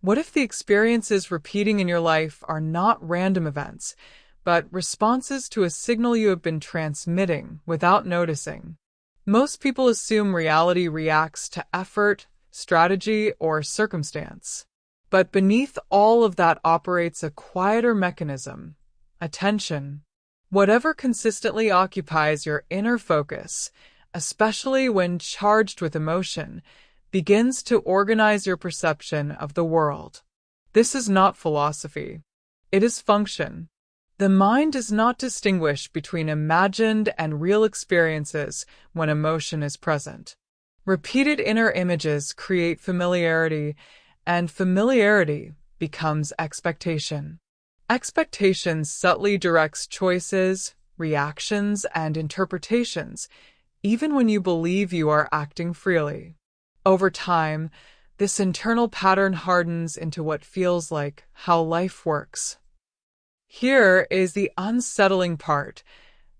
What if the experiences repeating in your life are not random events, but responses to a signal you have been transmitting without noticing? Most people assume reality reacts to effort, strategy, or circumstance. But beneath all of that operates a quieter mechanism: attention. Whatever consistently occupies your inner focus, especially when charged with emotion, begins to organize your perception of the world. This is not philosophy. It is function. The mind does not distinguish between imagined and real experiences when emotion is present. Repeated inner images create familiarity, and familiarity becomes expectation. Expectation subtly directs choices, reactions, and interpretations, even when you believe you are acting freely. Over time, this internal pattern hardens into what feels like how life works. Here is the unsettling part.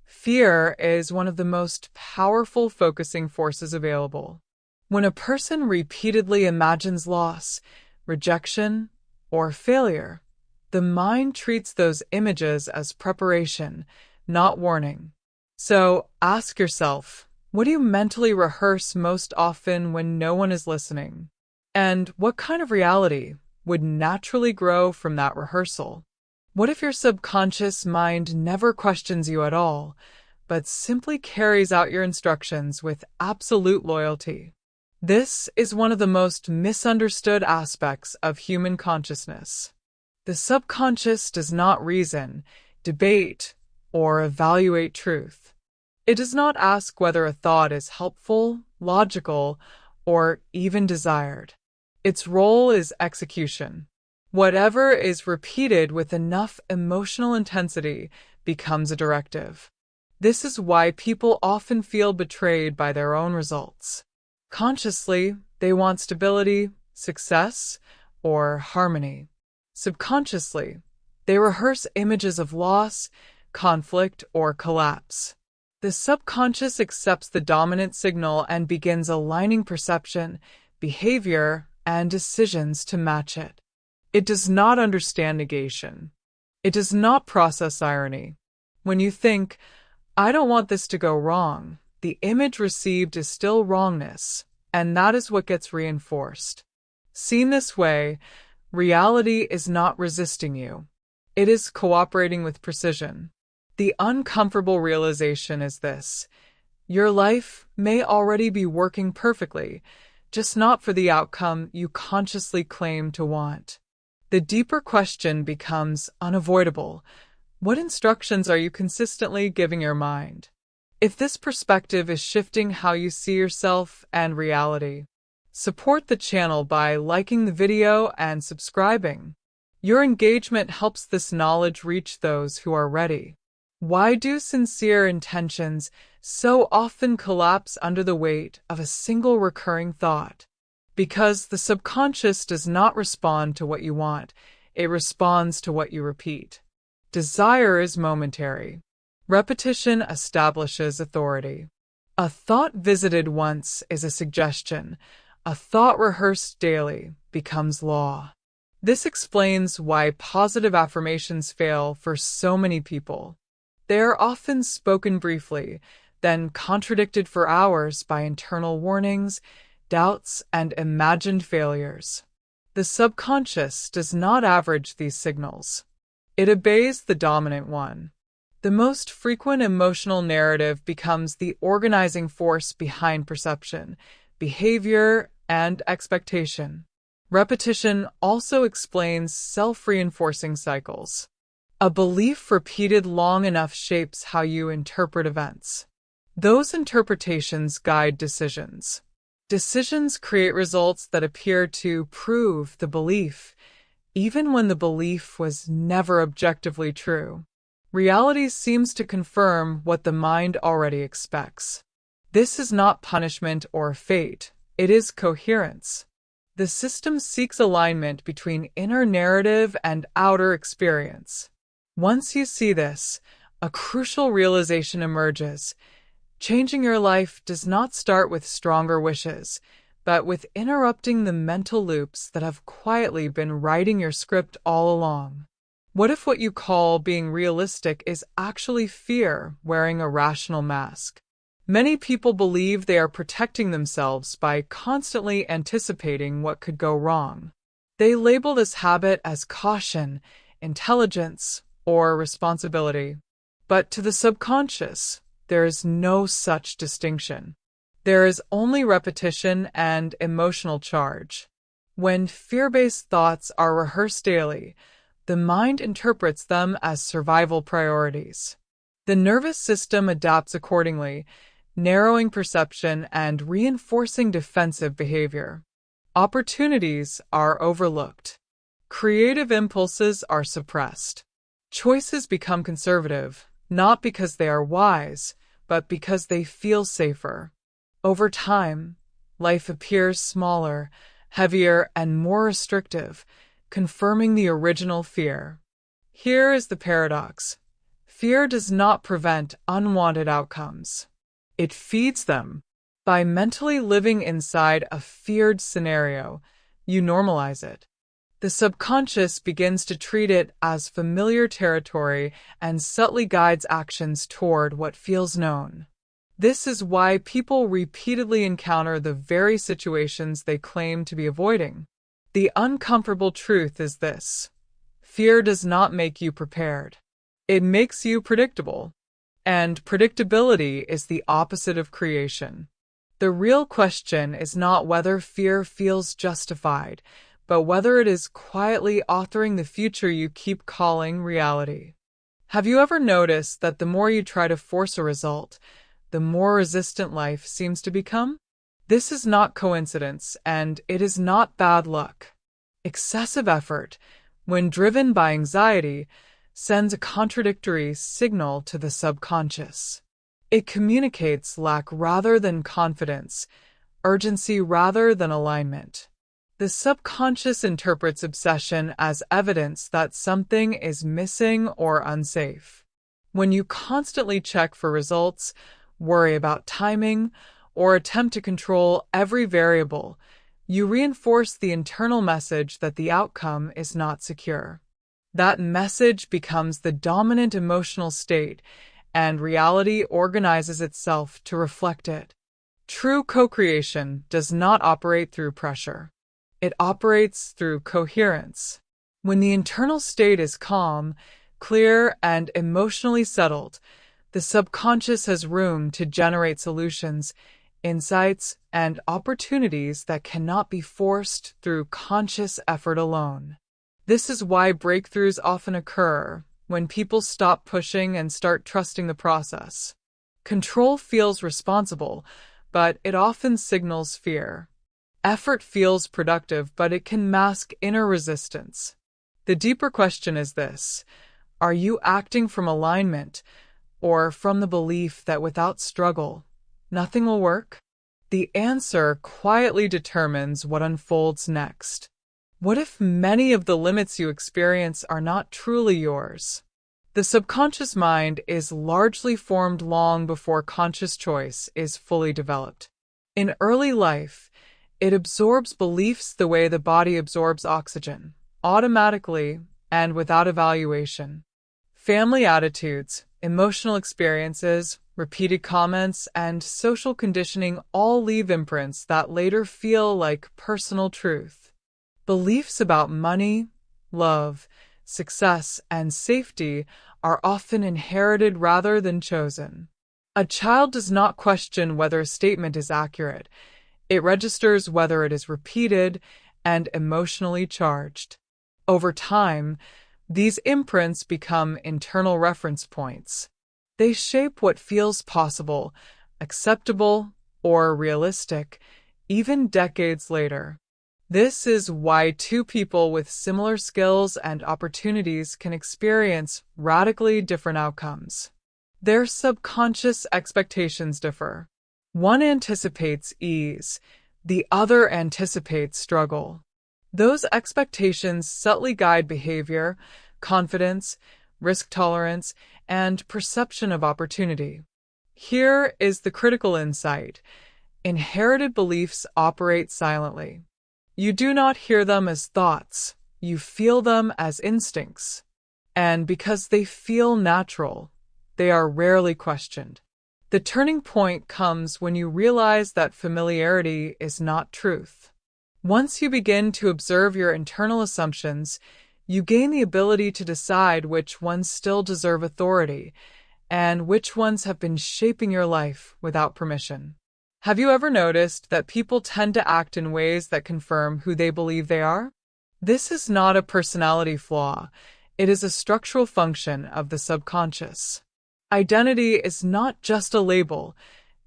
Fear is one of the most powerful focusing forces available. When a person repeatedly imagines loss, rejection, or failure, the mind treats those images as preparation, not warning. So ask yourself, what do you mentally rehearse most often when no one is listening? And what kind of reality would naturally grow from that rehearsal? What if your subconscious mind never questions you at all, but simply carries out your instructions with absolute loyalty? This is one of the most misunderstood aspects of human consciousness. The subconscious does not reason, debate, or evaluate truth. It does not ask whether a thought is helpful, logical, or even desired. Its role is execution. Whatever is repeated with enough emotional intensity becomes a directive. This is why people often feel betrayed by their own results. Consciously, they want stability, success, or harmony. Subconsciously, they rehearse images of loss, conflict, or collapse. The subconscious accepts the dominant signal and begins aligning perception, behavior, and decisions to match it. It does not understand negation. It does not process irony. When you think, I don't want this to go wrong, the image received is still wrongness, and that is what gets reinforced. Seen this way, reality is not resisting you. It is cooperating with precision. The uncomfortable realization is this: your life may already be working perfectly, just not for the outcome you consciously claim to want. The deeper question becomes unavoidable. What instructions are you consistently giving your mind? If this perspective is shifting how you see yourself and reality, support the channel by liking the video and subscribing. Your engagement helps this knowledge reach those who are ready. Why do sincere intentions so often collapse under the weight of a single recurring thought? Because the subconscious does not respond to what you want, it responds to what you repeat. Desire is momentary. Repetition establishes authority. A thought visited once is a suggestion. A thought rehearsed daily becomes law. This explains why positive affirmations fail for so many people. They are often spoken briefly, then contradicted for hours by internal warnings, doubts, and imagined failures. The subconscious does not average these signals. It obeys the dominant one. The most frequent emotional narrative becomes the organizing force behind perception, behavior, and expectation. Repetition also explains self-reinforcing cycles. A belief repeated long enough shapes how you interpret events. Those interpretations guide decisions. Decisions create results that appear to prove the belief, even when the belief was never objectively true. Reality seems to confirm what the mind already expects. This is not punishment or fate, it is coherence. The system seeks alignment between inner narrative and outer experience. Once you see this, a crucial realization emerges. Changing your life does not start with stronger wishes, but with interrupting the mental loops that have quietly been writing your script all along. What if what you call being realistic is actually fear wearing a rational mask? Many people believe they are protecting themselves by constantly anticipating what could go wrong. They label this habit as caution, intelligence, or responsibility. But to the subconscious, there is no such distinction. There is only repetition and emotional charge. When fear-based thoughts are rehearsed daily, the mind interprets them as survival priorities. The nervous system adapts accordingly, narrowing perception and reinforcing defensive behavior. Opportunities are overlooked. Creative impulses are suppressed. Choices become conservative, not because they are wise, but because they feel safer. Over time, life appears smaller, heavier, and more restrictive, confirming the original fear. Here is the paradox. Fear does not prevent unwanted outcomes. It feeds them. By mentally living inside a feared scenario, you normalize it. The subconscious begins to treat it as familiar territory and subtly guides actions toward what feels known. This is why people repeatedly encounter the very situations they claim to be avoiding. The uncomfortable truth is this: fear does not make you prepared. It makes you predictable. And predictability is the opposite of creation. The real question is not whether fear feels justified, but whether it is quietly authoring the future you keep calling reality. Have you ever noticed that the more you try to force a result, the more resistant life seems to become? This is not coincidence, and it is not bad luck. Excessive effort, when driven by anxiety, sends a contradictory signal to the subconscious. It communicates lack rather than confidence, urgency rather than alignment. The subconscious interprets obsession as evidence that something is missing or unsafe. When you constantly check for results, worry about timing, or attempt to control every variable, you reinforce the internal message that the outcome is not secure. That message becomes the dominant emotional state, and reality organizes itself to reflect it. True co-creation does not operate through pressure. It operates through coherence. When the internal state is calm, clear, and emotionally settled, the subconscious has room to generate solutions, insights, and opportunities that cannot be forced through conscious effort alone. This is why breakthroughs often occur when people stop pushing and start trusting the process. Control feels responsible, but it often signals fear. Effort feels productive, but it can mask inner resistance. The deeper question is this: are you acting from alignment, or from the belief that without struggle, nothing will work? The answer quietly determines what unfolds next. What if many of the limits you experience are not truly yours? The subconscious mind is largely formed long before conscious choice is fully developed. In early life, it absorbs beliefs the way the body absorbs oxygen, automatically and without evaluation. Family attitudes, emotional experiences, repeated comments, and social conditioning all leave imprints that later feel like personal truth. Beliefs about money, love, success, and safety are often inherited rather than chosen. A child does not question whether a statement is accurate. It registers whether it is repeated and emotionally charged. Over time, these imprints become internal reference points. They shape what feels possible, acceptable, or realistic, even decades later. This is why two people with similar skills and opportunities can experience radically different outcomes. Their subconscious expectations differ. One anticipates ease, the other anticipates struggle. Those expectations subtly guide behavior, confidence, risk tolerance, and perception of opportunity. Here is the critical insight. inherited beliefs operate silently. You do not hear them as thoughts, you feel them as instincts. And because they feel natural, they are rarely questioned. The turning point comes when you realize that familiarity is not truth. Once you begin to observe your internal assumptions, you gain the ability to decide which ones still deserve authority and which ones have been shaping your life without permission. Have you ever noticed that people tend to act in ways that confirm who they believe they are? This is not a personality flaw. It is a structural function of the subconscious. Identity is not just a label.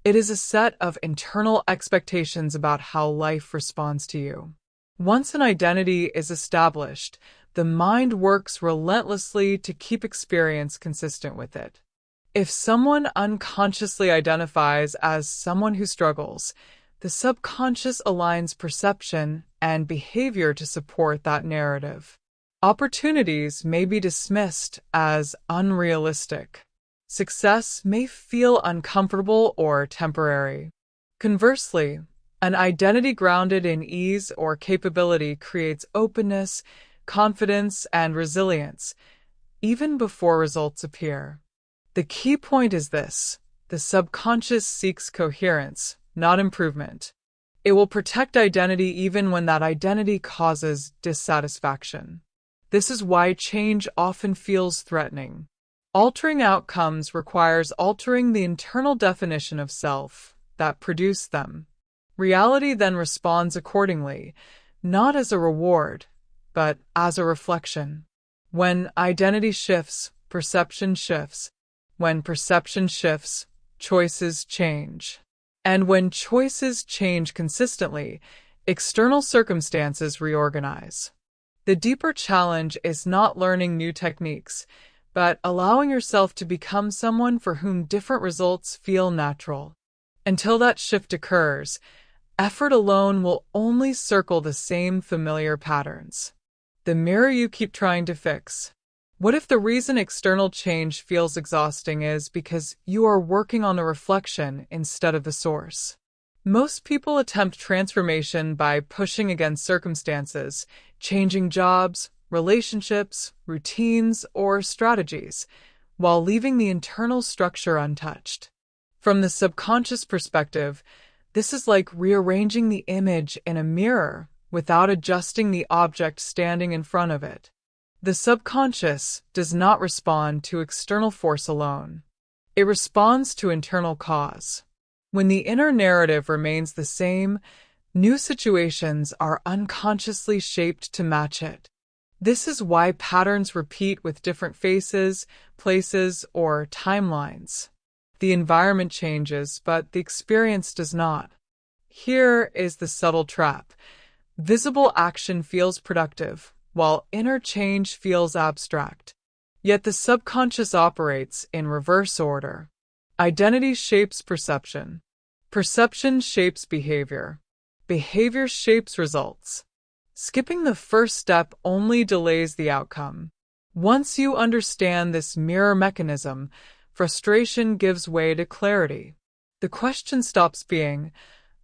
It is a set of internal expectations about how life responds to you. Once an identity is established, the mind works relentlessly to keep experience consistent with it. If someone unconsciously identifies as someone who struggles, the subconscious aligns perception and behavior to support that narrative. Opportunities may be dismissed as unrealistic. Success may feel uncomfortable or temporary. Conversely, an identity grounded in ease or capability creates openness, confidence, and resilience, even before results appear. The key point is this: the subconscious seeks coherence, not improvement. It will protect identity even when that identity causes dissatisfaction. This is why change often feels threatening. Altering outcomes requires altering the internal definition of self that produced them. Reality then responds accordingly, not as a reward, but as a reflection. When identity shifts, perception shifts. When perception shifts, choices change. And when choices change consistently, external circumstances reorganize. The deeper challenge is not learning new techniques, but allowing yourself to become someone for whom different results feel natural. Until that shift occurs, effort alone will only circle the same familiar patterns. The mirror you keep trying to fix. What if the reason external change feels exhausting is because you are working on the reflection instead of the source? Most people attempt transformation by pushing against circumstances, changing jobs, relationships, routines, or strategies, while leaving the internal structure untouched. From the subconscious perspective, this is like rearranging the image in a mirror without adjusting the object standing in front of it. The subconscious does not respond to external force alone. It responds to internal cause. When the inner narrative remains the same, new situations are unconsciously shaped to match it. This is why patterns repeat with different faces, places, or timelines. The environment changes, but the experience does not. Here is the subtle trap. Visible action feels productive, while inner change feels abstract. Yet the subconscious operates in reverse order. Identity shapes perception. Perception shapes behavior. Behavior shapes results. Skipping the first step only delays the outcome. Once you understand this mirror mechanism, frustration gives way to clarity. The question stops being,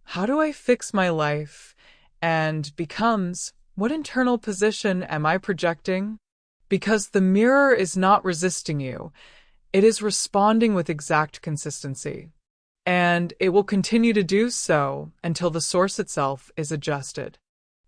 "How do I fix my life?" and becomes, "What internal position am I projecting?" Because the mirror is not resisting you, it is responding with exact consistency. And it will continue to do so until the source itself is adjusted.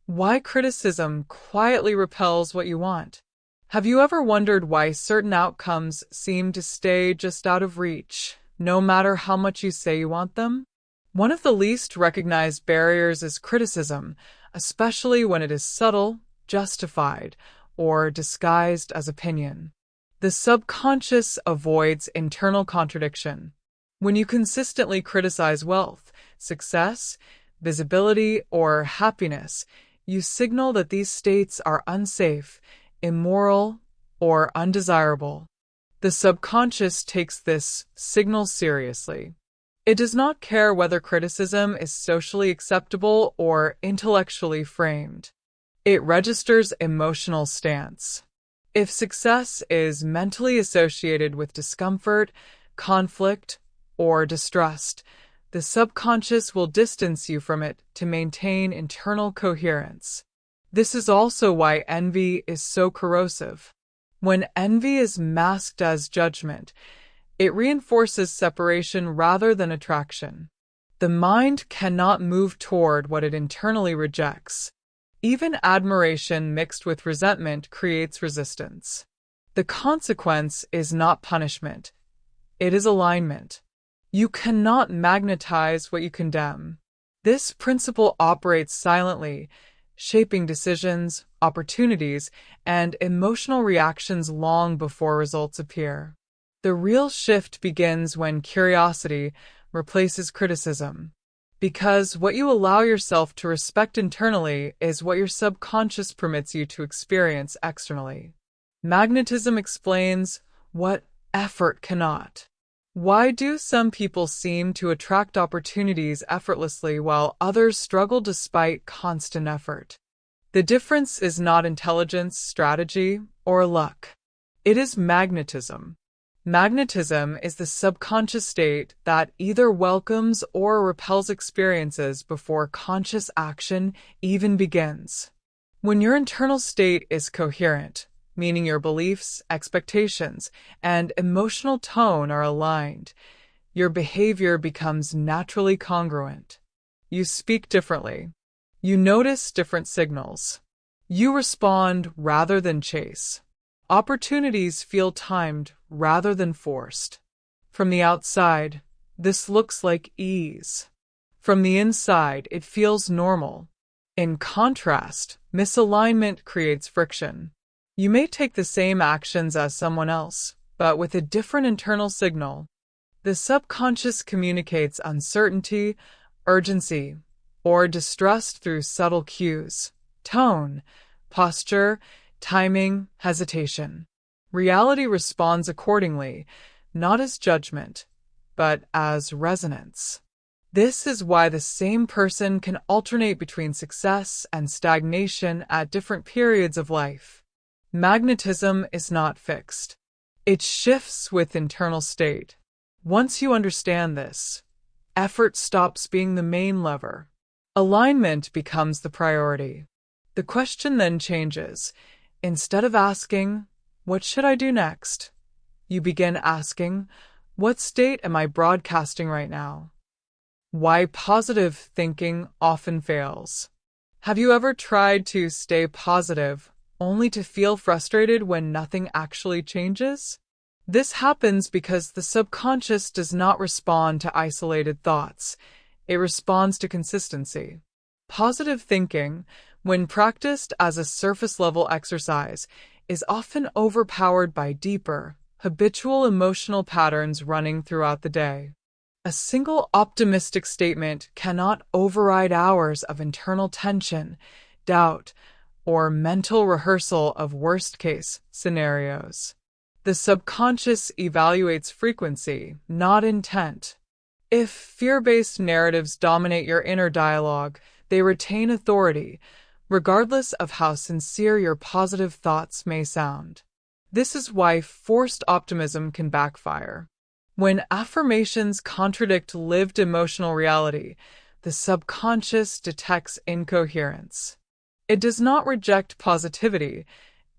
Why criticism quietly repels what you want? Have you ever wondered why certain outcomes seem to stay just out of reach, no matter how much you say you want them? One of the least recognized barriers is criticism, especially when it is subtle, justified, or disguised as opinion. The subconscious avoids internal contradiction. When you consistently criticize wealth, success, visibility, or happiness, you signal that these states are unsafe, immoral, or undesirable. The subconscious takes this signal seriously. It does not care whether criticism is socially acceptable or intellectually framed. It registers emotional stance. If success is mentally associated with discomfort, conflict, or distrust, The subconscious will distance you from it to maintain internal coherence. This is also why envy is so corrosive. When envy is masked as judgment, it reinforces separation rather than attraction. The mind cannot move toward what it internally rejects. Even admiration mixed with resentment creates resistance. The consequence is not punishment, it is alignment. You cannot magnetize what you condemn. This principle operates silently, shaping decisions, opportunities, and emotional reactions long before results appear. The real shift begins when curiosity replaces criticism. Because what you allow yourself to respect internally is what your subconscious permits you to experience externally. Magnetism explains what effort cannot. Why do some people seem to attract opportunities effortlessly while others struggle despite constant effort? The difference is not intelligence, strategy, or luck. It is magnetism. Magnetism is the subconscious state that either welcomes or repels experiences before conscious action even begins. When your internal state is coherent, meaning your beliefs, expectations, and emotional tone are aligned, your behavior becomes naturally congruent. You speak differently. You notice different signals. You respond rather than chase. Opportunities feel timed rather than forced. From the outside, this looks like ease. From the inside, it feels normal. In contrast, misalignment creates friction. You may take the same actions as someone else, but with a different internal signal. The subconscious communicates uncertainty, urgency, or distrust through subtle cues, tone, posture, timing, hesitation. Reality responds accordingly, not as judgment, but as resonance. This is why the same person can alternate between success and stagnation at different periods of life. Magnetism is not fixed. It shifts with internal state. Once you understand this, effort stops being the main lever. Alignment becomes the priority. The question then changes. Instead of asking, "What should I do next?" you begin asking, "What state am I broadcasting right now?" Why positive thinking often fails. Have you ever tried to stay positive only to feel frustrated when nothing actually changes? This happens because the subconscious does not respond to isolated thoughts. It responds to consistency. Positive thinking, when practiced as a surface-level exercise, is often overpowered by deeper, habitual emotional patterns running throughout the day. A single optimistic statement cannot override hours of internal tension, doubt, or mental rehearsal of worst-case scenarios. The subconscious evaluates frequency, not intent. If fear-based narratives dominate your inner dialogue, they retain authority, regardless of how sincere your positive thoughts may sound. This is why forced optimism can backfire. When affirmations contradict lived emotional reality, the subconscious detects incoherence. It does not reject positivity,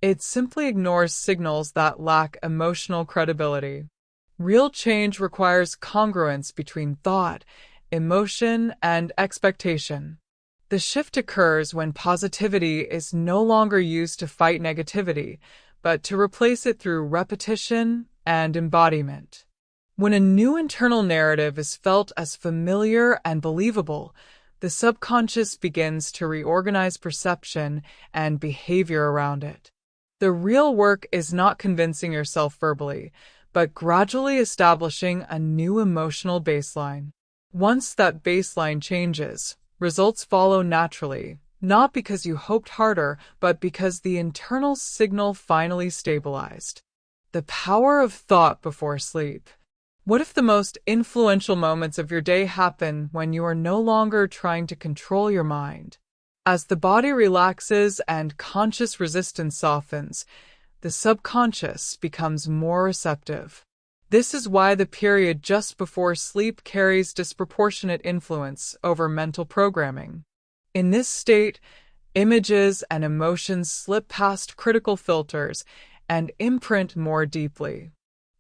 it simply ignores signals that lack emotional credibility. Real change requires congruence between thought, emotion, and expectation. The shift occurs when positivity is no longer used to fight negativity, but to replace it through repetition and embodiment. When a new internal narrative is felt as familiar and believable, the subconscious begins to reorganize perception and behavior around it. The real work is not convincing yourself verbally, but gradually establishing a new emotional baseline. Once that baseline changes, results follow naturally, not because you hoped harder, but because the internal signal finally stabilized. The power of thought before sleep. What if the most influential moments of your day happen when you are no longer trying to control your mind? As the body relaxes and conscious resistance softens, the subconscious becomes more receptive. This is why the period just before sleep carries disproportionate influence over mental programming. In this state, images and emotions slip past critical filters and imprint more deeply.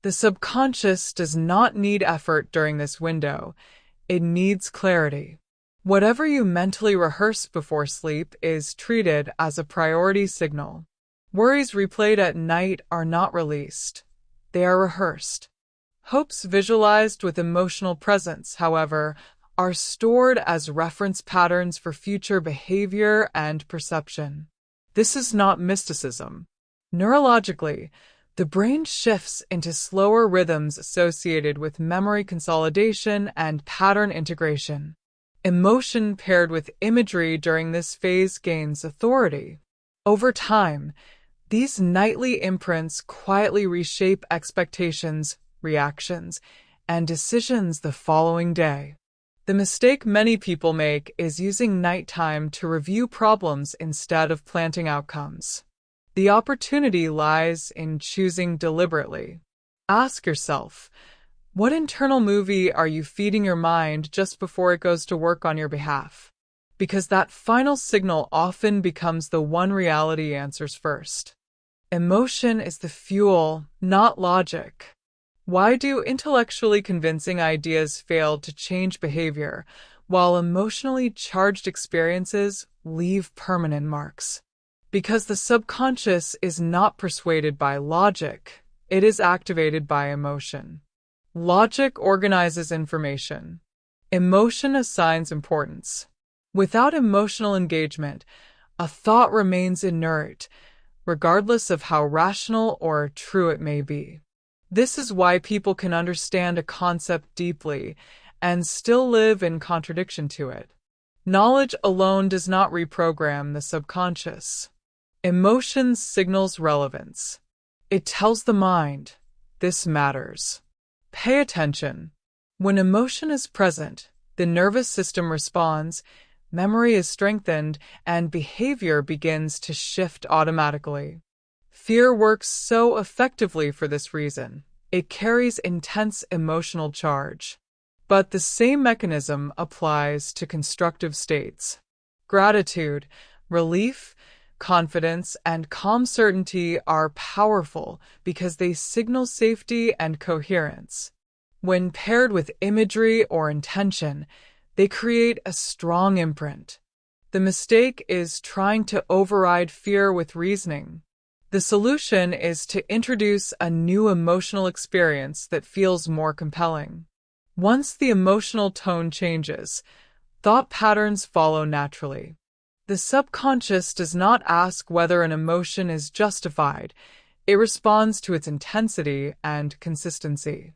The subconscious does not need effort during this window. It needs clarity. Whatever you mentally rehearse before sleep is treated as a priority signal. Worries replayed at night are not released. They are rehearsed. Hopes visualized with emotional presence, however, are stored as reference patterns for future behavior and perception. This is not mysticism. Neurologically, the brain shifts into slower rhythms associated with memory consolidation and pattern integration. Emotion paired with imagery during this phase gains authority. Over time, these nightly imprints quietly reshape expectations, reactions, and decisions the following day. The mistake many people make is using nighttime to review problems instead of planting outcomes. The opportunity lies in choosing deliberately. Ask yourself, what internal movie are you feeding your mind just before it goes to work on your behalf? Because that final signal often becomes the one reality answers first. Emotion is the fuel, not logic. Why do intellectually convincing ideas fail to change behavior, while emotionally charged experiences leave permanent marks? Because the subconscious is not persuaded by logic, it is activated by emotion. Logic organizes information. Emotion assigns importance. Without emotional engagement, a thought remains inert, regardless of how rational or true it may be. This is why people can understand a concept deeply and still live in contradiction to it. Knowledge alone does not reprogram the subconscious. Emotion signals relevance. It tells the mind, this matters. Pay attention. When emotion is present, the nervous system responds, memory is strengthened, and behavior begins to shift automatically. Fear works so effectively for this reason. It carries intense emotional charge. But the same mechanism applies to constructive states. Gratitude, relief, confidence, and calm certainty are powerful because they signal safety and coherence. When paired with imagery or intention, they create a strong imprint. The mistake is trying to override fear with reasoning. The solution is to introduce a new emotional experience that feels more compelling. Once the emotional tone changes, thought patterns follow naturally. The subconscious does not ask whether an emotion is justified. It responds to its intensity and consistency.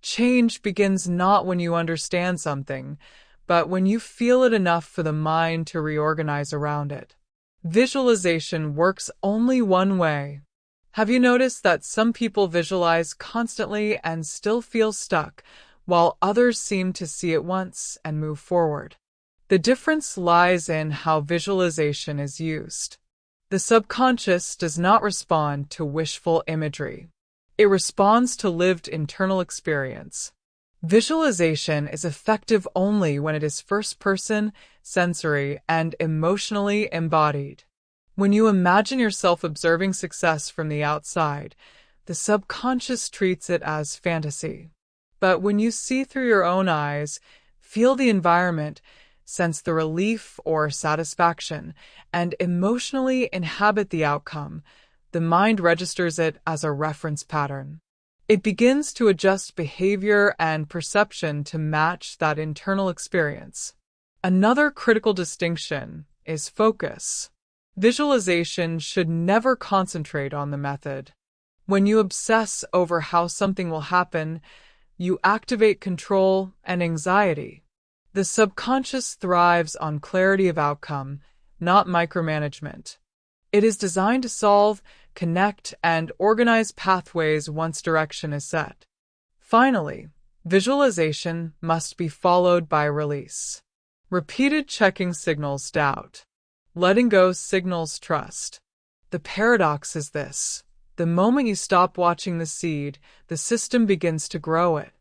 Change begins not when you understand something, but when you feel it enough for the mind to reorganize around it. Visualization works only one way. Have you noticed that some people visualize constantly and still feel stuck, while others seem to see it once and move forward? The difference lies in how visualization is used. The subconscious does not respond to wishful imagery. It responds to lived internal experience. Visualization is effective only when it is first-person, sensory, and emotionally embodied. When you imagine yourself observing success from the outside, the subconscious treats it as fantasy. But when you see through your own eyes, feel the environment, sense the relief or satisfaction, and emotionally inhabit the outcome, the mind registers it as a reference pattern. It begins to adjust behavior and perception to match that internal experience. Another critical distinction is focus. Visualization should never concentrate on the method. When you obsess over how something will happen, you activate control and anxiety. The subconscious thrives on clarity of outcome, not micromanagement. It is designed to solve, connect, and organize pathways once direction is set. Finally, visualization must be followed by release. Repeated checking signals doubt. Letting go signals trust. The paradox is this. The moment you stop watching the seed, the system begins to grow it.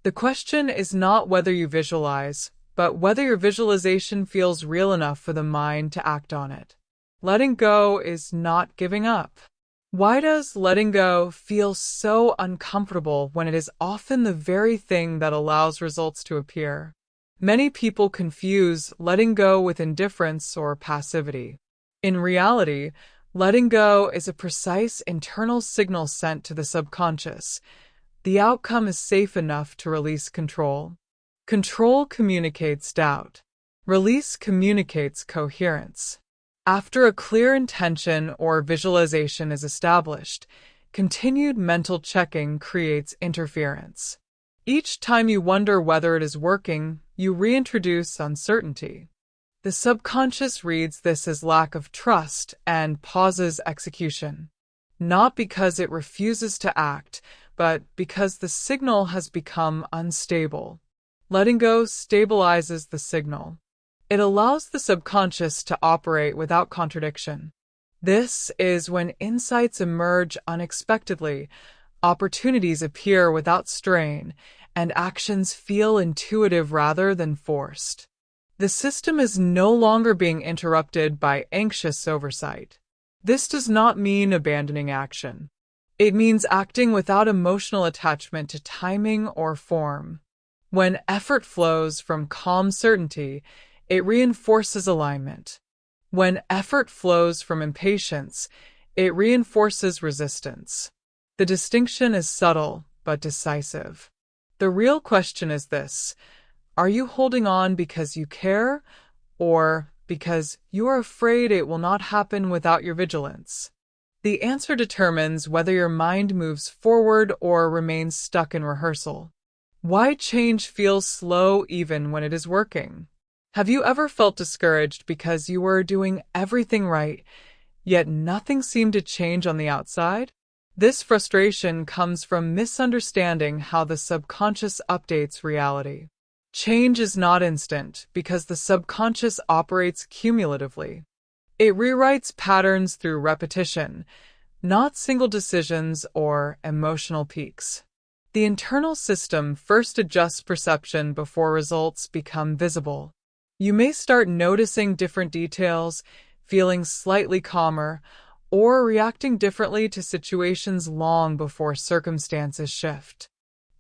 The question is not whether you visualize, but whether your visualization feels real enough for the mind to act on it. Letting go is not giving up. Why does letting go feel so uncomfortable when it is often the very thing that allows results to appear? Many people confuse letting go with indifference or passivity. In reality, letting go is a precise internal signal sent to the subconscious. The outcome is safe enough to release control. Control communicates doubt. Release communicates coherence. After a clear intention or visualization is established, continued mental checking creates interference. Each time you wonder whether it is working, you reintroduce uncertainty. The subconscious reads this as lack of trust and pauses execution, not because it refuses to act, but because the signal has become unstable. Letting go stabilizes the signal. It allows the subconscious to operate without contradiction. This is when insights emerge unexpectedly, opportunities appear without strain, and actions feel intuitive rather than forced. The system is no longer being interrupted by anxious oversight. This does not mean abandoning action. It means acting without emotional attachment to timing or form. When effort flows from calm certainty, it reinforces alignment. When effort flows from impatience, it reinforces resistance. The distinction is subtle but decisive. The real question is this: are you holding on because you care, or because you are afraid it will not happen without your vigilance? The answer determines whether your mind moves forward or remains stuck in rehearsal. Why change feels slow even when it is working? Have you ever felt discouraged because you were doing everything right, yet nothing seemed to change on the outside? This frustration comes from misunderstanding how the subconscious updates reality. Change is not instant because the subconscious operates cumulatively. It rewrites patterns through repetition, not single decisions or emotional peaks. The internal system first adjusts perception before results become visible. You may start noticing different details, feeling slightly calmer, or reacting differently to situations long before circumstances shift.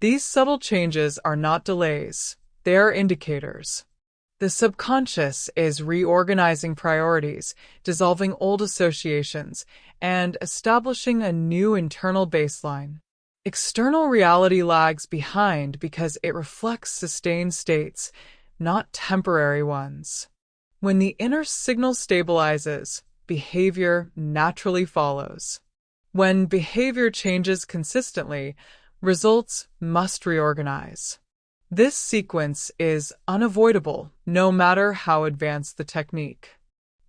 These subtle changes are not delays, they are indicators. The subconscious is reorganizing priorities, dissolving old associations, and establishing a new internal baseline. External reality lags behind because it reflects sustained states, not temporary ones. When the inner signal stabilizes, behavior naturally follows. When behavior changes consistently, results must reorganize. This sequence is unavoidable, no matter how advanced the technique.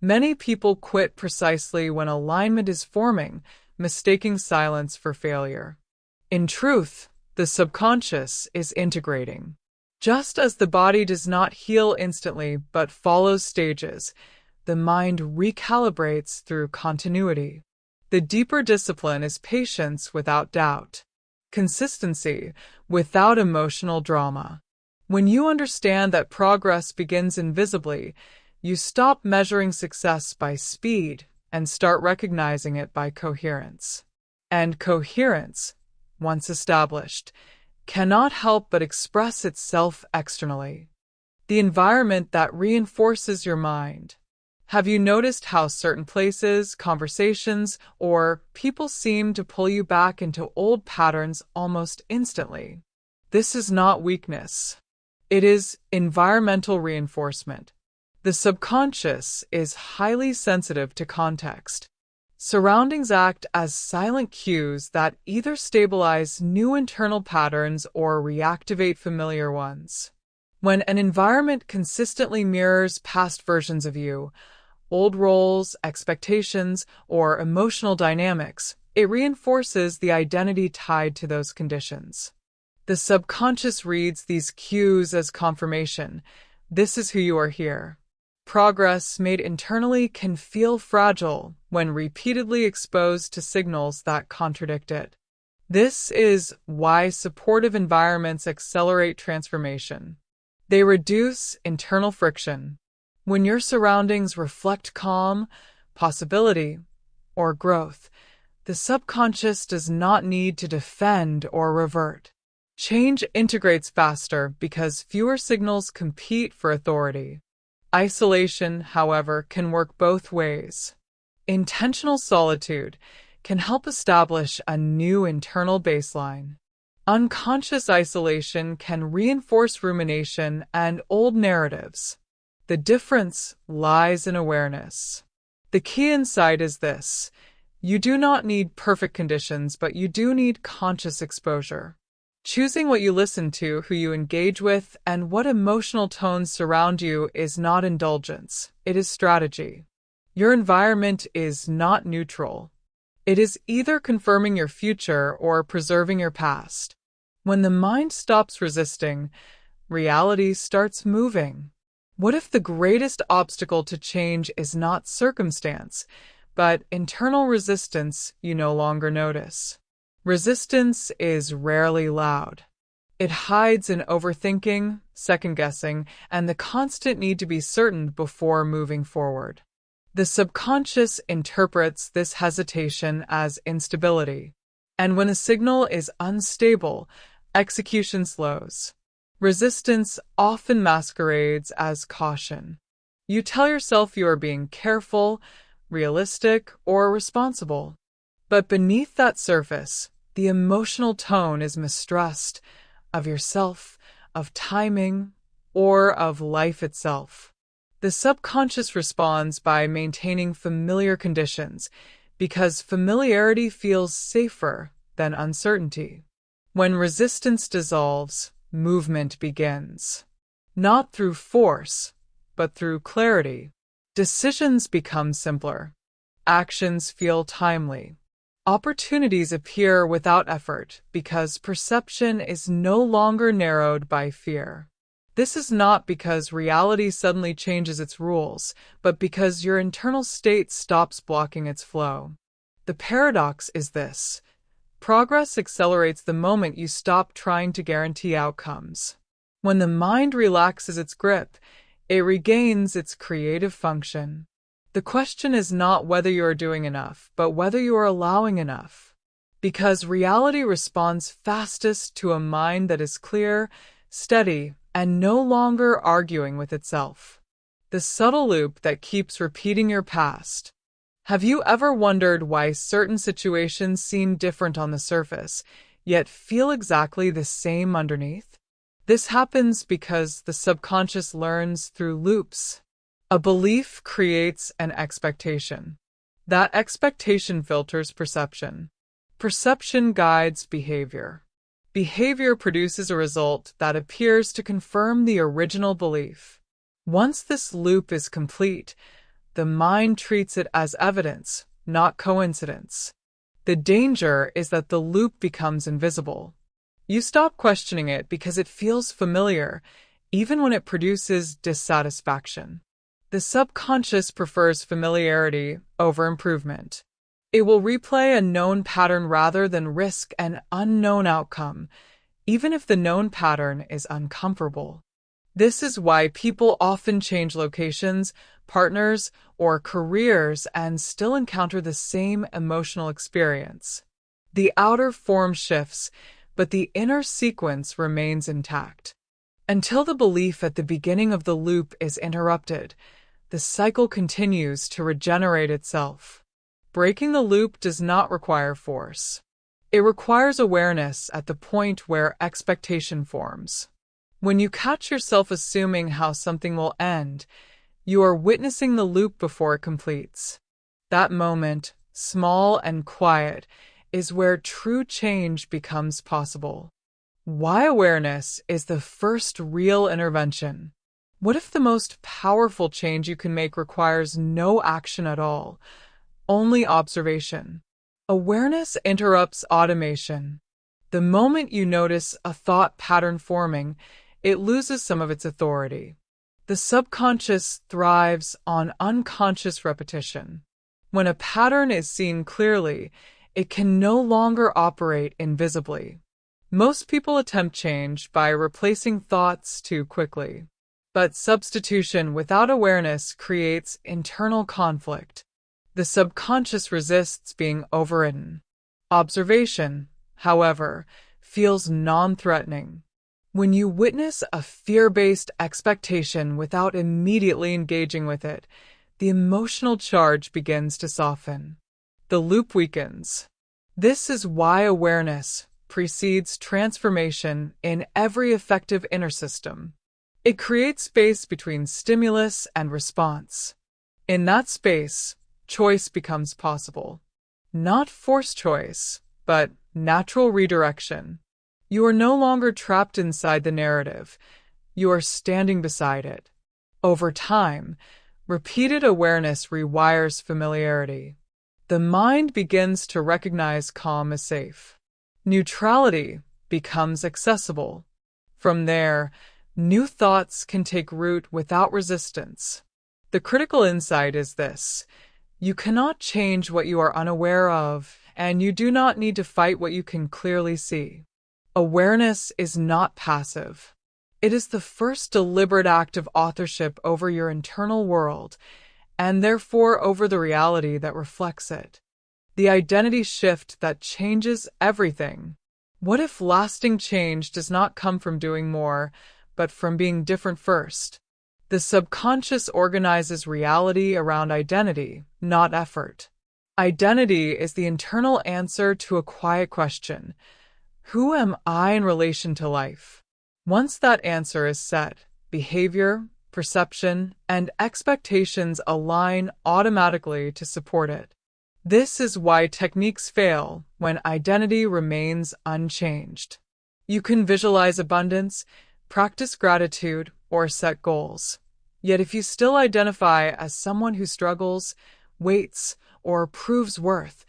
Many people quit precisely when alignment is forming, mistaking silence for failure. In truth, the subconscious is integrating. Just as the body does not heal instantly but follows stages, the mind recalibrates through continuity. The deeper discipline is patience without doubt, consistency without emotional drama. When you understand that progress begins invisibly, you stop measuring success by speed and start recognizing it by coherence. And coherence, once established, cannot help but express itself externally. The environment that reinforces your mind. Have you noticed how certain places, conversations, or people seem to pull you back into old patterns almost instantly? This is not weakness. It is environmental reinforcement. The subconscious is highly sensitive to context. Surroundings act as silent cues that either stabilize new internal patterns or reactivate familiar ones. When an environment consistently mirrors past versions of you, old roles, expectations, or emotional dynamics, it reinforces the identity tied to those conditions. The subconscious reads these cues as confirmation. This is who you are here. progress made internally can feel fragile when repeatedly exposed to signals that contradict it. This is why supportive environments accelerate transformation. They reduce internal friction. When your surroundings reflect calm, possibility, or growth, the subconscious does not need to defend or revert. Change integrates faster because fewer signals compete for authority. Isolation, however, can work both ways. Intentional solitude can help establish a new internal baseline. Unconscious isolation can reinforce rumination and old narratives. The difference lies in awareness. The key insight is this: you do not need perfect conditions, but you do need conscious exposure. Choosing what you listen to, who you engage with, and what emotional tones surround you is not indulgence, it is strategy. Your environment is not neutral. It is either confirming your future or preserving your past. When the mind stops resisting, reality starts moving. What if the greatest obstacle to change is not circumstance, but internal resistance you no longer notice? Resistance is rarely loud. It hides in overthinking, second-guessing, and the constant need to be certain before moving forward. The subconscious interprets this hesitation as instability, and when a signal is unstable, execution slows. Resistance often masquerades as caution. You tell yourself you are being careful, realistic, or responsible. But beneath that surface, the emotional tone is mistrust of yourself, of timing, or of life itself. The subconscious responds by maintaining familiar conditions because familiarity feels safer than uncertainty. When resistance dissolves, movement begins. Not through force, but through clarity. Decisions become simpler. Actions feel timely. Opportunities appear without effort because perception is no longer narrowed by fear. This is not because reality suddenly changes its rules, but because your internal state stops blocking its flow. The paradox is this: progress accelerates the moment you stop trying to guarantee outcomes. When the mind relaxes its grip, it regains its creative function. The question is not whether you are doing enough, but whether you are allowing enough. Because reality responds fastest to a mind that is clear, steady, and no longer arguing with itself. The subtle loop that keeps repeating your past. Have you ever wondered why certain situations seem different on the surface, yet feel exactly the same underneath? This happens because the subconscious learns through loops. A belief creates an expectation. That expectation filters perception. Perception guides behavior. Behavior produces a result that appears to confirm the original belief. Once this loop is complete, the mind treats it as evidence, not coincidence. The danger is that the loop becomes invisible. You stop questioning it because it feels familiar, even when it produces dissatisfaction. The subconscious prefers familiarity over improvement. It will replay a known pattern rather than risk an unknown outcome, even if the known pattern is uncomfortable. This is why people often change locations, partners, or careers and still encounter the same emotional experience. The outer form shifts, but the inner sequence remains intact. Until the belief at the beginning of the loop is interrupted, the cycle continues to regenerate itself. Breaking the loop does not require force. It requires awareness at the point where expectation forms. When you catch yourself assuming how something will end, you are witnessing the loop before it completes. That moment, small and quiet, is where true change becomes possible. Why awareness is the first real intervention. What if the most powerful change you can make requires no action at all, only observation? Awareness interrupts automation. The moment you notice a thought pattern forming, it loses some of its authority. The subconscious thrives on unconscious repetition. When a pattern is seen clearly, it can no longer operate invisibly. Most people attempt change by replacing thoughts too quickly. But substitution without awareness creates internal conflict. The subconscious resists being overridden. Observation, however, feels non-threatening. When you witness a fear-based expectation without immediately engaging with it, the emotional charge begins to soften. The loop weakens. This is why awareness precedes transformation in every effective inner system. It creates space between stimulus and response. In that space, choice becomes possible. Not forced choice, but natural redirection. You are no longer trapped inside the narrative. You are standing beside it. Over time, repeated awareness rewires familiarity. The mind begins to recognize calm as safe. Neutrality becomes accessible. From there, new thoughts can take root without resistance. The critical insight is this: you cannot change what you are unaware of, and you do not need to fight what you can clearly see. Awareness is not passive. It is the first deliberate act of authorship over your internal world, and therefore over the reality that reflects it. The identity shift that changes everything. What if lasting change does not come from doing more, but from being different first? The subconscious organizes reality around identity, not effort. Identity is the internal answer to a quiet question: who am I in relation to life? Once that answer is set, behavior, perception, and expectations align automatically to support it. This is why techniques fail when identity remains unchanged. You can visualize abundance, practice gratitude, or set goals. Yet if you still identify as someone who struggles, waits, or proves worth,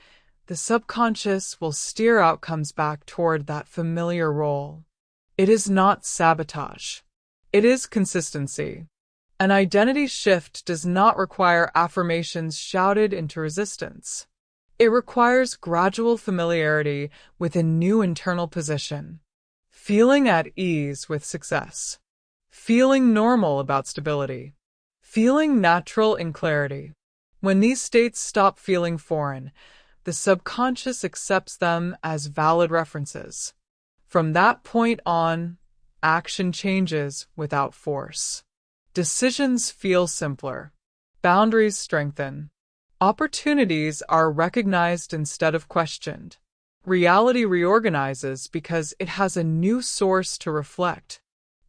the subconscious will steer outcomes back toward that familiar role. It is not sabotage. It is consistency. An identity shift does not require affirmations shouted into resistance. It requires gradual familiarity with a new internal position. Feeling at ease with success. Feeling normal about stability. Feeling natural in clarity. When these states stop feeling foreign, the subconscious accepts them as valid references. From that point on, action changes without force. Decisions feel simpler. Boundaries strengthen. Opportunities are recognized instead of questioned. Reality reorganizes because it has a new source to reflect.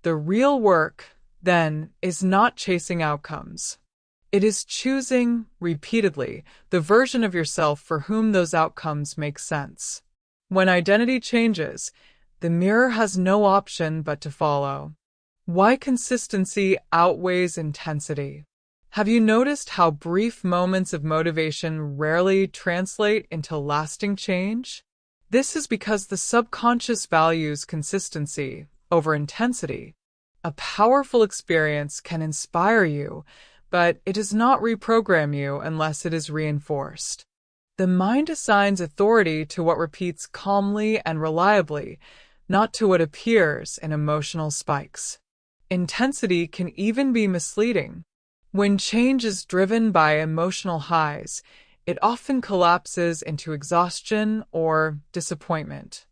The real work, then, is not chasing outcomes. It is choosing, repeatedly, the version of yourself for whom those outcomes make sense. When identity changes, the mirror has no option but to follow. Why consistency outweighs intensity? Have you noticed how brief moments of motivation rarely translate into lasting change? This is because the subconscious values consistency over intensity. A powerful experience can inspire you, but it does not reprogram you unless it is reinforced. The mind assigns authority to what repeats calmly and reliably, not to what appears in emotional spikes. Intensity can even be misleading. When change is driven by emotional highs, it often collapses into exhaustion or disappointment.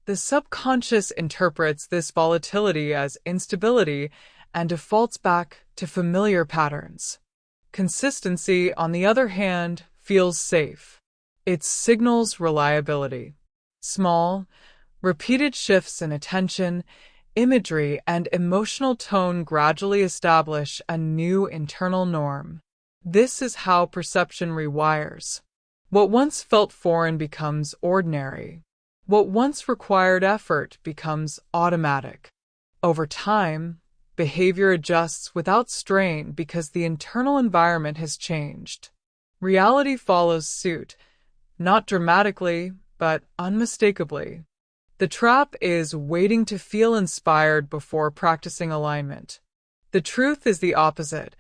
The subconscious interprets this volatility as instability and defaults back to familiar patterns. Consistency, on the other hand, feels safe. It signals reliability. Small, repeated shifts in attention, imagery, and emotional tone gradually establish a new internal norm. This is how perception rewires. What once felt foreign becomes ordinary. What once required effort becomes automatic. Over time, behavior adjusts without strain because the internal environment has changed. Reality follows suit, not dramatically, but unmistakably. The trap is waiting to feel inspired before practicing alignment. The truth is the opposite.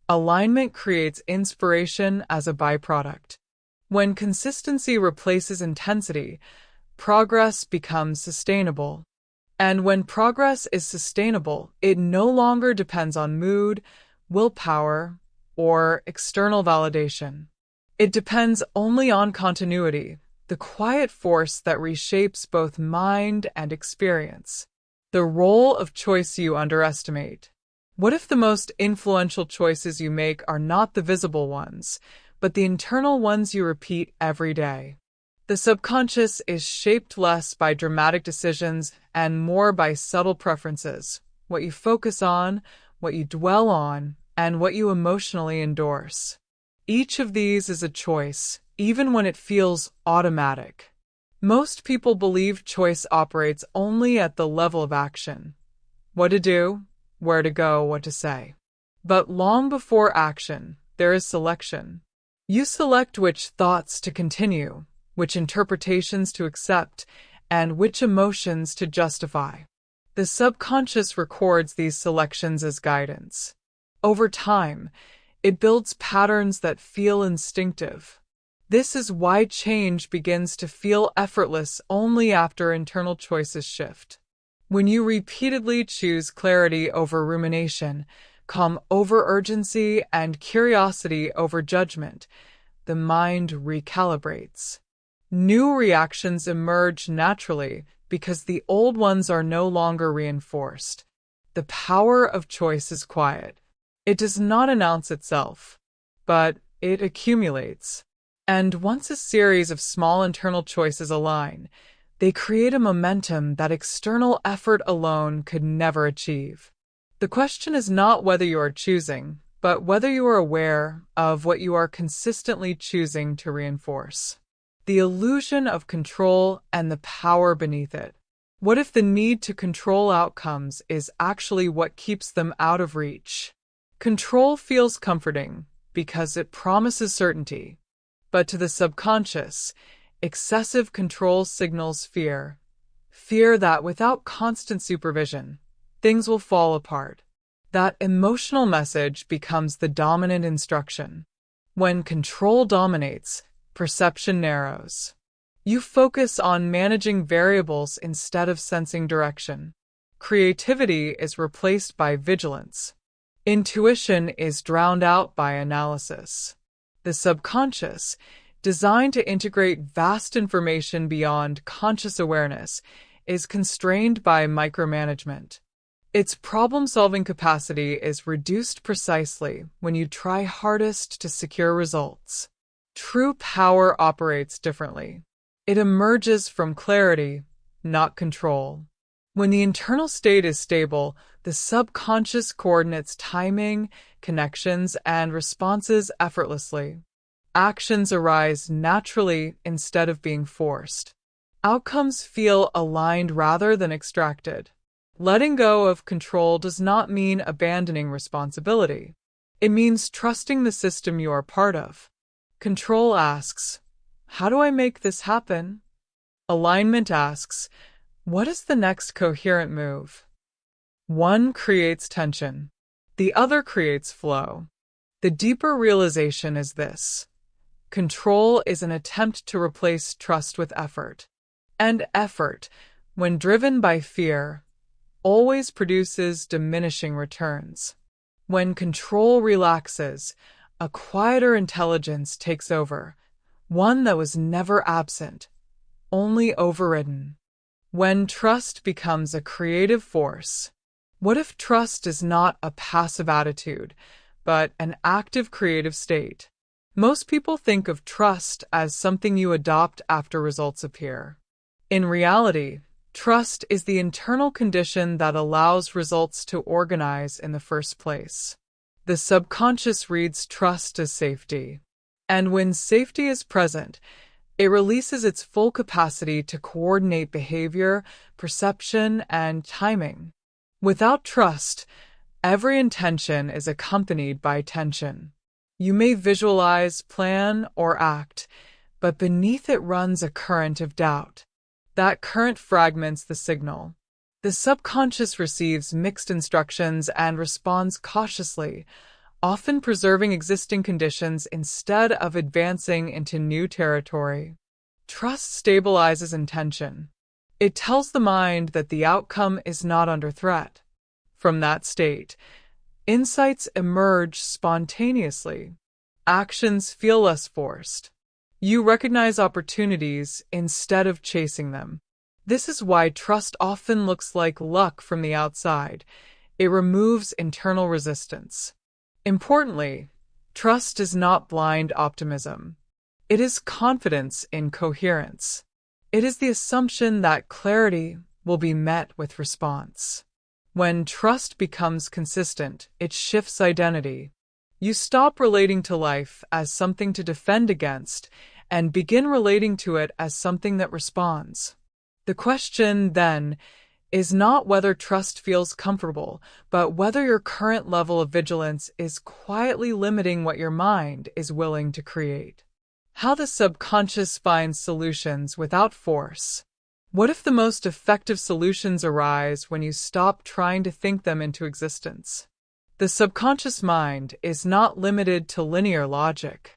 Alignment creates inspiration as a byproduct. When consistency replaces intensity, progress becomes sustainable. And when progress is sustainable, it no longer depends on mood, willpower, or external validation. It depends only on continuity, the quiet force that reshapes both mind and experience. The role of choice you underestimate. What if the most influential choices you make are not the visible ones, but the internal ones you repeat every day? The subconscious is shaped less by dramatic decisions and more by subtle preferences, what you focus on, what you dwell on, and what you emotionally endorse. Each of these is a choice, even when it feels automatic. Most people believe choice operates only at the level of action. What to do, where to go, what to say. But long before action, there is selection. You select which thoughts to continue, which interpretations to accept, and which emotions to justify. The subconscious records these selections as guidance. Over time, it builds patterns that feel instinctive. This is why change begins to feel effortless only after internal choices shift. When you repeatedly choose clarity over rumination, calm over urgency, and curiosity over judgment, the mind recalibrates. New reactions emerge naturally because the old ones are no longer reinforced. The power of choice is quiet. It does not announce itself, but it accumulates. And once a series of small internal choices align, they create a momentum that external effort alone could never achieve. The question is not whether you are choosing, but whether you are aware of what you are consistently choosing to reinforce. The illusion of control and the power beneath it. What if the need to control outcomes is actually what keeps them out of reach? Control feels comforting because it promises certainty, but to the subconscious, excessive control signals fear. Fear that without constant supervision, things will fall apart. That emotional message becomes the dominant instruction. When control dominates, perception narrows. You focus on managing variables instead of sensing direction. Creativity is replaced by vigilance. Intuition is drowned out by analysis. The subconscious, designed to integrate vast information beyond conscious awareness, is constrained by micromanagement. Its problem-solving capacity is reduced precisely when you try hardest to secure results. True power operates differently. It emerges from clarity, not control. When the internal state is stable, the subconscious coordinates timing, connections, and responses effortlessly. Actions arise naturally instead of being forced. Outcomes feel aligned rather than extracted. Letting go of control does not mean abandoning responsibility. It means trusting the system you are part of. Control asks, how do I make this happen? Alignment asks, what is the next coherent move? One creates tension. The other creates flow. The deeper realization is this. Control is an attempt to replace trust with effort. And effort, when driven by fear, always produces diminishing returns. When control relaxes, a quieter intelligence takes over, one that was never absent, only overridden. When trust becomes a creative force. What if trust is not a passive attitude, but an active creative state? Most people think of trust as something you adopt after results appear. In reality, trust is the internal condition that allows results to organize in the first place. The subconscious reads trust as safety. And when safety is present, it releases its full capacity to coordinate behavior, perception, and timing. Without trust, every intention is accompanied by tension. You may visualize, plan, or act, but beneath it runs a current of doubt. That current fragments the signal. The subconscious receives mixed instructions and responds cautiously, often preserving existing conditions instead of advancing into new territory. Trust stabilizes intention. It tells the mind that the outcome is not under threat. From that state, insights emerge spontaneously. Actions feel less forced. You recognize opportunities instead of chasing them. This is why trust often looks like luck from the outside. It removes internal resistance. Importantly, trust is not blind optimism. It is confidence in coherence. It is the assumption that clarity will be met with response. When trust becomes consistent, it shifts identity. You stop relating to life as something to defend against and begin relating to it as something that responds. The question, then, is not whether trust feels comfortable, but whether your current level of vigilance is quietly limiting what your mind is willing to create. How the subconscious finds solutions without force. What if the most effective solutions arise when you stop trying to think them into existence? The subconscious mind is not limited to linear logic.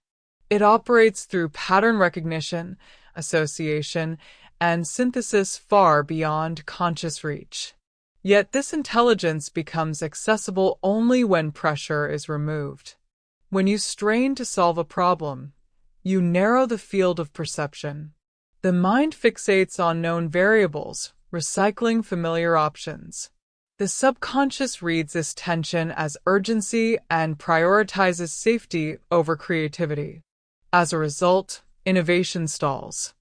It operates through pattern recognition, association, and synthesis far beyond conscious reach. Yet this intelligence becomes accessible only when pressure is removed. When you strain to solve a problem, you narrow the field of perception. The mind fixates on known variables, recycling familiar options. The subconscious reads this tension as urgency and prioritizes safety over creativity. As a result, innovation stalls.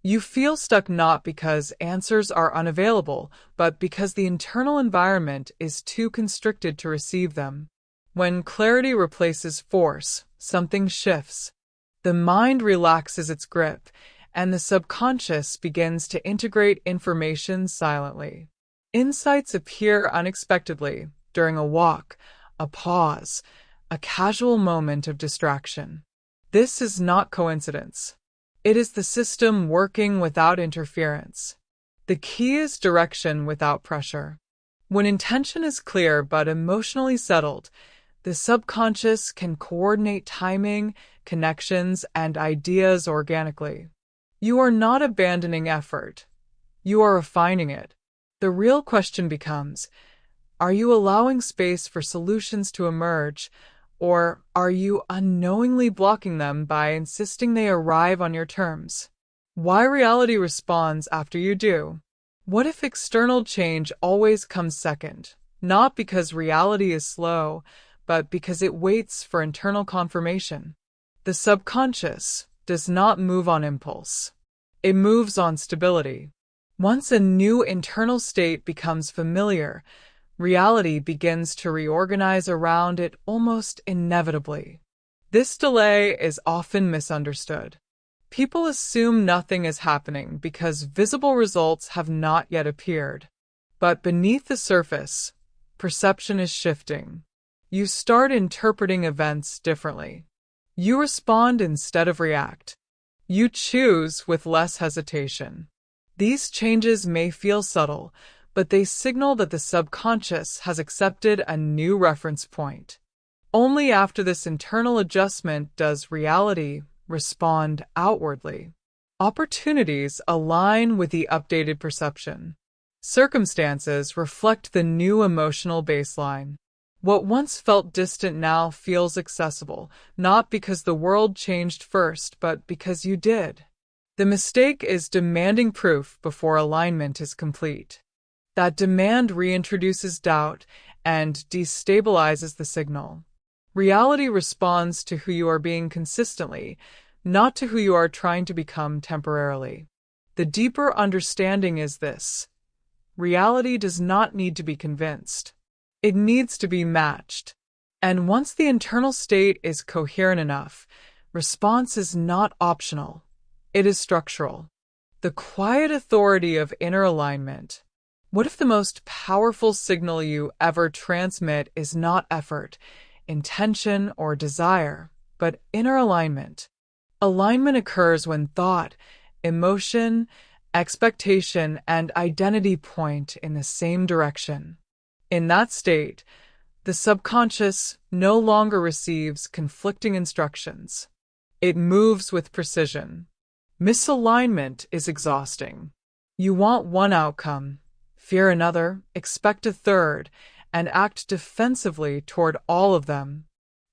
You feel stuck not because answers are unavailable, but because the internal environment is too constricted to receive them. When clarity replaces force, something shifts. The mind relaxes its grip, and the subconscious begins to integrate information silently. Insights appear unexpectedly during a walk, a pause, a casual moment of distraction. This is not coincidence. It is the system working without interference. The key is direction without pressure. When intention is clear but emotionally settled, the subconscious can coordinate timing, connections, and ideas organically. You are not abandoning effort. You are refining it. The real question becomes, are you allowing space for solutions to emerge, or are you unknowingly blocking them by insisting they arrive on your terms? Why reality responds after you do? What if external change always comes second, not because reality is slow, but because it waits for internal confirmation? The subconscious does not move on impulse. It moves on stability. Once a new internal state becomes familiar, reality begins to reorganize around it almost inevitably. This delay is often misunderstood. People assume nothing is happening because visible results have not yet appeared. But beneath the surface, perception is shifting. You start interpreting events differently. You respond instead of react. You choose with less hesitation. These changes may feel subtle, but they signal that the subconscious has accepted a new reference point. Only after this internal adjustment does reality respond outwardly. Opportunities align with the updated perception. Circumstances reflect the new emotional baseline. What once felt distant now feels accessible, not because the world changed first, but because you did. The mistake is demanding proof before alignment is complete. That demand reintroduces doubt and destabilizes the signal. Reality responds to who you are being consistently, not to who you are trying to become temporarily. The deeper understanding is this: reality does not need to be convinced. It needs to be matched. And once the internal state is coherent enough, response is not optional. It is structural. The quiet authority of inner alignment. What if the most powerful signal you ever transmit is not effort, intention, or desire, but inner alignment? Alignment occurs when thought, emotion, expectation, and identity point in the same direction. In that state, the subconscious no longer receives conflicting instructions. It moves with precision. Misalignment is exhausting. You want one outcome, fear another, expect a third, and act defensively toward all of them.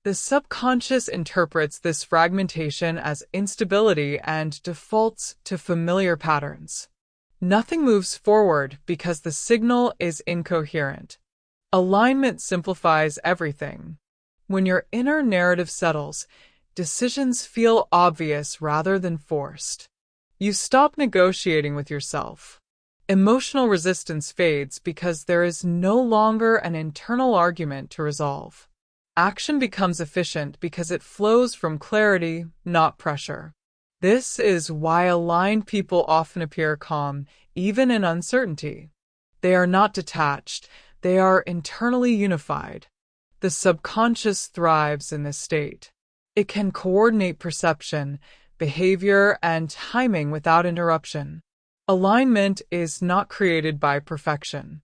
The subconscious interprets this fragmentation as instability and defaults to familiar patterns. Nothing moves forward because the signal is incoherent. Alignment simplifies everything. When your inner narrative settles, decisions feel obvious rather than forced. You stop negotiating with yourself. Emotional resistance fades because there is no longer an internal argument to resolve. Action becomes efficient because it flows from clarity, not pressure. This is why aligned people often appear calm, even in uncertainty. They are not detached, they are internally unified. The subconscious thrives in this state. It can coordinate perception, behavior, and timing without interruption. Alignment is not created by perfection.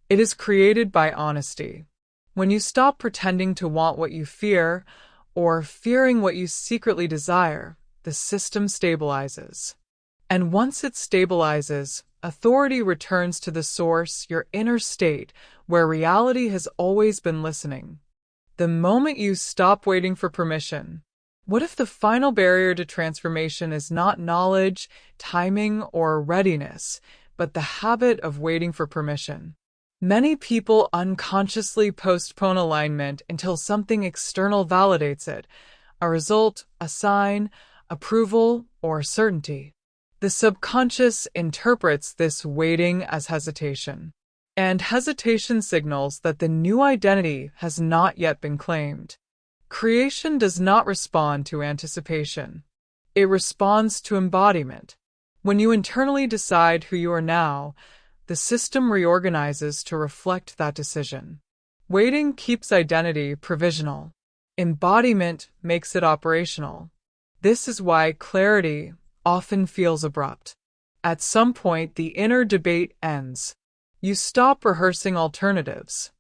It is created by honesty. When you stop pretending to want what you fear, or fearing what you secretly desire, the system stabilizes. And once it stabilizes, authority returns to the source, your inner state, where reality has always been listening. The moment you stop waiting for permission, what if the final barrier to transformation is not knowledge, timing, or readiness, but the habit of waiting for permission? Many people unconsciously postpone alignment until something external validates it, a result, a sign, approval, or certainty. The subconscious interprets this waiting as hesitation, and hesitation signals that the new identity has not yet been claimed. Creation does not respond to anticipation. It responds to embodiment. When you internally decide who you are now, the system reorganizes to reflect that decision. Waiting keeps identity provisional. Embodiment makes it operational. This is why clarity often feels abrupt. At some point, the inner debate ends. You stop rehearsing alternatives.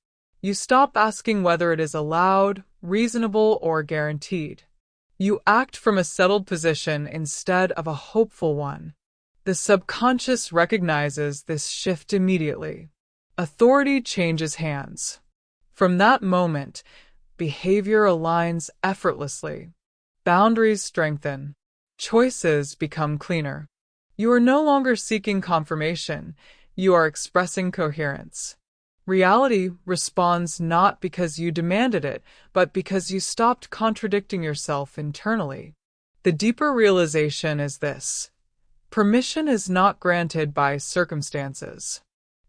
You stop asking whether it is allowed, reasonable, or guaranteed. You act from a settled position instead of a hopeful one. The subconscious recognizes this shift immediately. Authority changes hands. From that moment, behavior aligns effortlessly. Boundaries strengthen. Choices become cleaner. You are no longer seeking confirmation. You are expressing coherence. Reality responds not because you demanded it, but because you stopped contradicting yourself internally. The deeper realization is this. Permission is not granted by circumstances.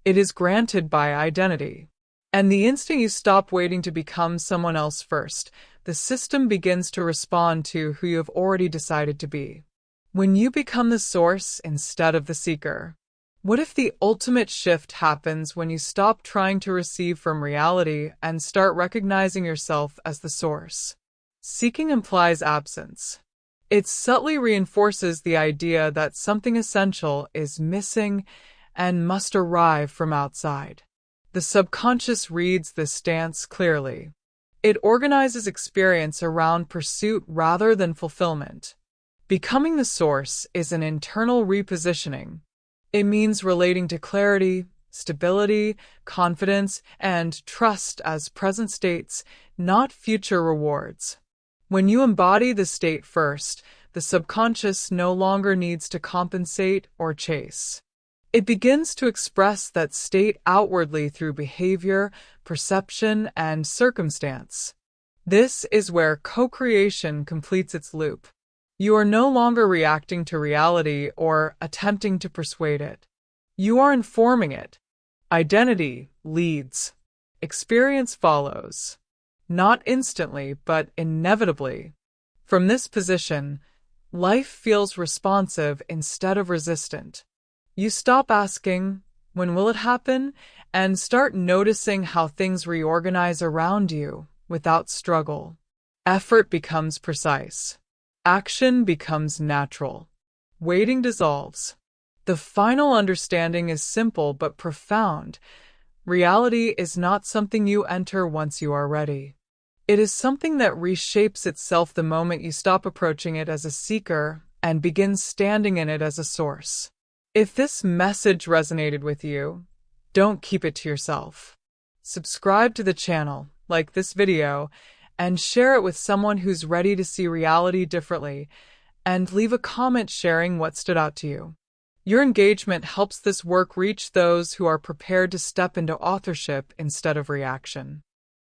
It is granted by identity. And the instant you stop waiting to become someone else first, the system begins to respond to who you have already decided to be. When you become the source instead of the seeker, what if the ultimate shift happens when you stop trying to receive from reality and start recognizing yourself as the source? Seeking implies absence. It subtly reinforces the idea that something essential is missing and must arrive from outside. The subconscious reads this stance clearly. It organizes experience around pursuit rather than fulfillment. Becoming the source is an internal repositioning. It means relating to clarity, stability, confidence, and trust as present states, not future rewards. When you embody the state first, the subconscious no longer needs to compensate or chase. It begins to express that state outwardly through behavior, perception, and circumstance. This is where co-creation completes its loop. You are no longer reacting to reality or attempting to persuade it. You are informing it. Identity leads. Experience follows. Not instantly, but inevitably. From this position, life feels responsive instead of resistant. You stop asking, when will it happen? And start noticing how things reorganize around you without struggle. Effort becomes precise. Action becomes natural. Waiting dissolves. The final understanding is simple but profound. Reality is not something you enter once you are ready. It is something that reshapes itself the moment you stop approaching it as a seeker and begin standing in it as a source. If this message resonated with you, don't keep it to yourself. Subscribe to the channel, like this video, and share it with someone who's ready to see reality differently, and leave a comment sharing what stood out to you. Your engagement helps this work reach those who are prepared to step into authorship instead of reaction.